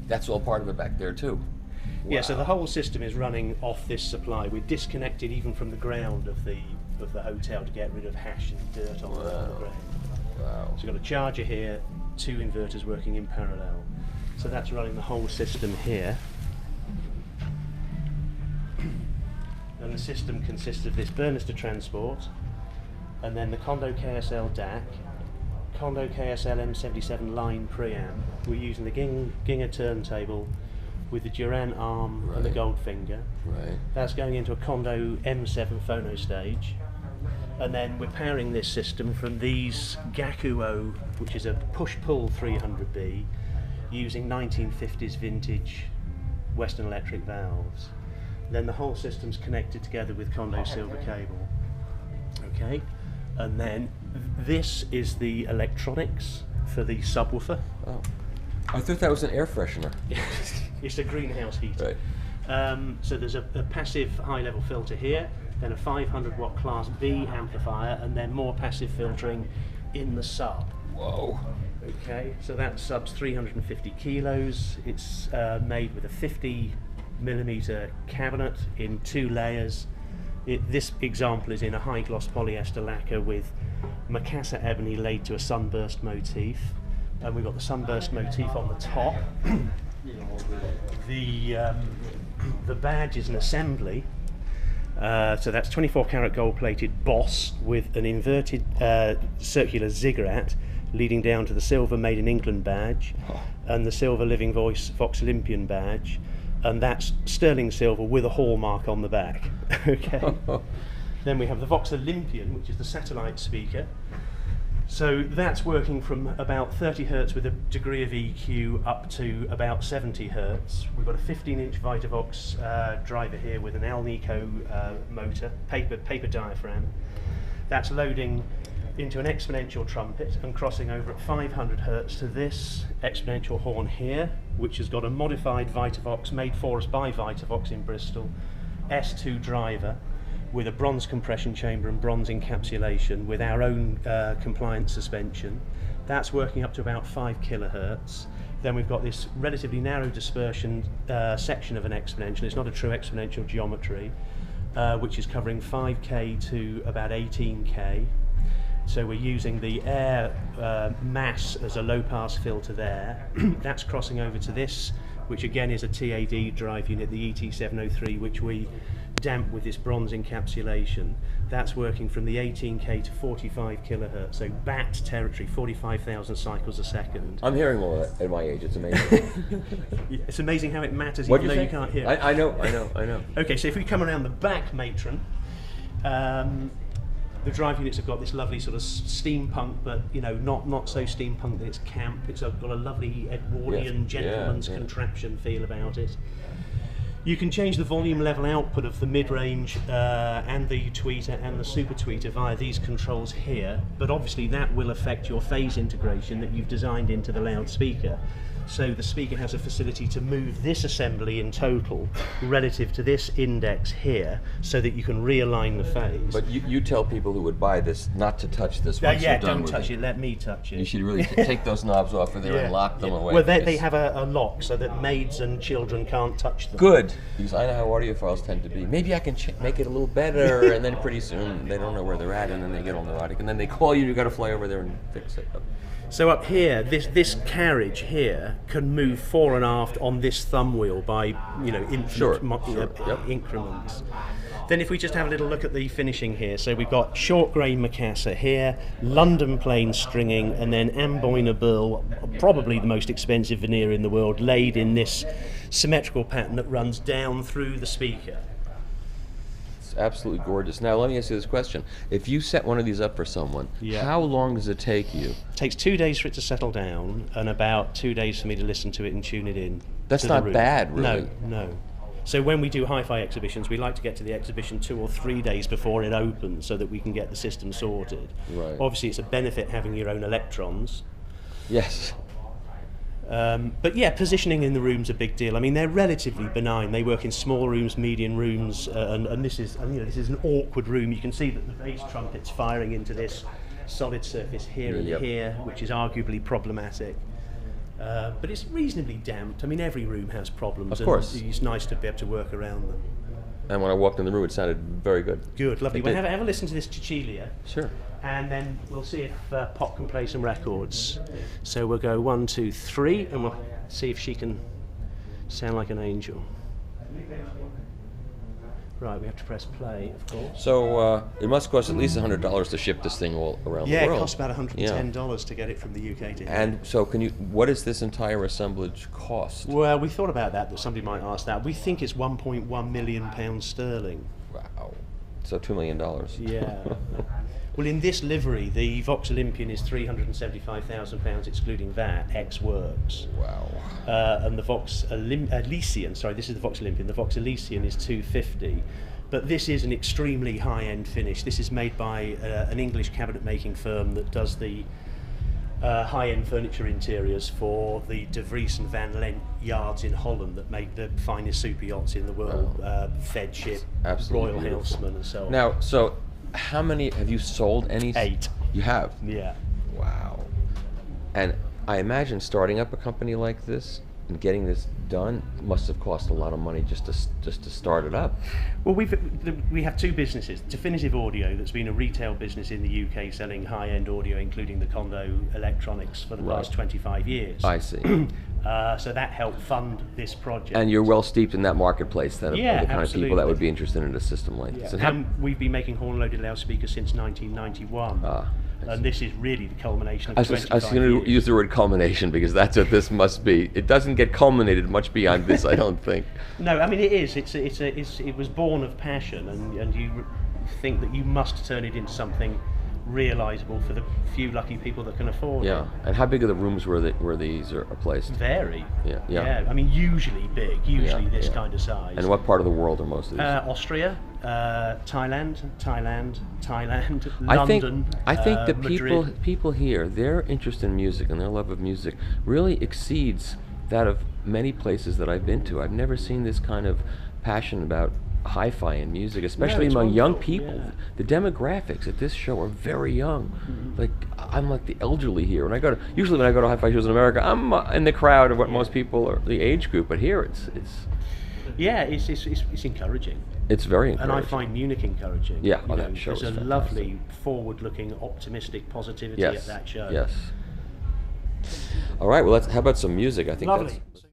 That's all part of it back there too. Yeah, so the whole system is running off this supply. We're disconnected even from the ground of the hotel to get rid of hash and dirt on the ground. Wow. So we've got a charger here, 2 inverters working in parallel. So that's running the whole system here. And the system consists of this burnister transport, and then the Condo KSL DAC, Condo KSL M77 line preamp. We're using the Ginger turntable with the Duran arm and the Goldfinger. Right. That's going into a Condo M7 phono stage. And then we're powering this system from these Gakuo, which is a push-pull 300B, using 1950s vintage Western Electric valves. Then the whole system's connected together with Condo silver cable. Okay, and then this is the electronics for the subwoofer. Oh, I thought that was an air freshener. It's a greenhouse heater. Right. So there's a passive high-level filter here, then a 500 watt Class B amplifier, and then more passive filtering in the sub. Whoa. Okay, so that sub's 350 kilos. It's made with a 50mm cabinet in 2 layers. This example is in a high gloss polyester lacquer with Macassar ebony laid to a sunburst motif, and we've got the sunburst motif on the top. The badge is an assembly, so that's 24 karat gold plated Boss with an inverted circular ziggurat leading down to the silver Made in England badge and the silver Living Voice Vox Olympian badge, and that's sterling silver with a hallmark on the back. Okay. Then we have the Vox Olympian, which is the satellite speaker. So that's working from about 30 Hertz with a degree of EQ up to about 70 Hertz. We've got a 15-inch Vitavox driver here with an Alnico motor, paper diaphragm. That's loading into an exponential trumpet and crossing over at 500 Hertz to this exponential horn here, which has got a modified Vitavox made for us by Vitavox in Bristol, S2 driver, with a bronze compression chamber and bronze encapsulation with our own compliant suspension. That's working up to about 5 kilohertz. Then we've got this relatively narrow dispersion section of an exponential. It's not a true exponential geometry, which is covering 5K to about 18K. So we're using the air mass as a low pass filter there. That's crossing over to this, which again is a TAD drive unit, the ET703, which we damp with this bronze encapsulation. That's working from the 18K to 45 kilohertz, so BAT territory, 45,000 cycles a second. I'm hearing all that at my age. It's amazing. It's amazing how it matters What'd even though say? you can't hear. I know. Okay, so if we come around the back matron, the drive units have got this lovely sort of steampunk, but not so steampunk that it's camp. It's got a lovely Edwardian gentleman's contraption feel about it. You can change the volume level output of the mid-range and the tweeter and the super tweeter via these controls here, but obviously that will affect your phase integration that you've designed into the loudspeaker. So the speaker has a facility to move this assembly in total relative to this index here, so that you can realign the phase. But you tell people who would buy this not to touch this once you're done don't with touch it. Let me touch it. You should really take those knobs off of there and lock them away. Well, they have a lock so that maids and children can't touch them. Good, because I know how audiophiles tend to be. Maybe I can make it a little better, and then pretty soon they don't know where they're at, and then they get all neurotic, and then they call you. You got to fly over there and fix it. So up here, this carriage here can move fore and aft on this thumb wheel by infinite increments. Then if we just have a little look at the finishing here, so we've got short grain Macassar here, London plain stringing, and then Amboina burl, probably the most expensive veneer in the world, laid in this symmetrical pattern that runs down through the speaker. Absolutely gorgeous. Now let me ask you this question. If you set one of these up for someone, how long does it take you? It takes 2 days for it to settle down and about 2 days for me to listen to it and tune it in. That's not bad, really. No. So when we do hi-fi exhibitions, we like to get to the exhibition 2 or 3 days before it opens so that we can get the system sorted. Right. Obviously it's a benefit having your own electrons. Yes. But yeah, positioning in the room's a big deal. I mean, they're relatively benign. They work in small rooms, medium rooms, and this is an awkward room. You can see that the bass trumpet's firing into this solid surface here and here, which is arguably problematic. But it's reasonably damped. I mean, every room has problems. Of course. And it's nice to be able to work around them. And when I walked in the room, it sounded very good. Good, lovely. It Well, did. have a listen to this Cecilia. Sure. And then we'll see if Pop can play some records. So we'll go 1, 2, 3, and we'll see if she can sound like an angel. Right, we have to press play, of course. So it must cost at least $100 to ship this thing all around the world. Yeah, it costs about $110 to get it from the UK to here. And so, what does this entire assemblage cost? Well, we thought about that somebody might ask that. We think it's £1.1 million sterling. Wow. So $2 million. Yeah. Well, in this livery, the Vox Olympian is £375,000 excluding VAT, ex-works. Wow. And the Vox Elysian, sorry, this is the Vox Olympian, the Vox Elysian is $250. But this is an extremely high-end finish. This is made by an English cabinet-making firm that does the high-end furniture interiors for the De Vries and Van Lent yards in Holland that make the finest super yachts in the world, Fed Ship, Absolutely Royal beautiful. Houseman and so on. Now, so how many have you sold? 8. You have? Yeah. Wow. And I imagine starting up a company like this and getting this done must have cost a lot of money just to start it up. Well, we have 2 businesses. Definitive Audio, that's been a retail business in the UK selling high-end audio, including the Kondo electronics, for the past 25 years. I see. So that helped fund this project. And you're well steeped in that marketplace, then, Yeah, of the kind of people that absolutely. would be interested in a system like this. Yeah. And we've been making horn-loaded loudspeakers since 1991. And this is really the culmination of I was 25 going years. to use the word culmination because that's what this must be. It doesn't get culminated much beyond this, I don't think. No, I mean it is. It was born of passion, and you think that you must turn it into something realisable for the few lucky people that can afford it. Yeah. And how big are the rooms where these are placed? Vary. Yeah. I mean, usually big, usually this yeah. kind of size. And what part of the world are most of these? Austria, Thailand, I think London. the Madrid. people here, their interest in music and their love of music really exceeds that of many places that I've been to. I've never seen this kind of passion about hi-fi and music, especially it's among young wonderful, people. yeah. The demographics at this show are very young. Like I'm like the elderly here. Usually when I go to hi-fi shows in America, I'm in the crowd of what most people are the age group. But here it's encouraging. it's very encouraging. And I find Munich encouraging. Yeah, You that know, show there's is a fantastic. lovely, forward-looking, optimistic positivity yes, at that show. yes. All right. Well, how about some music? I think Lovely. that's.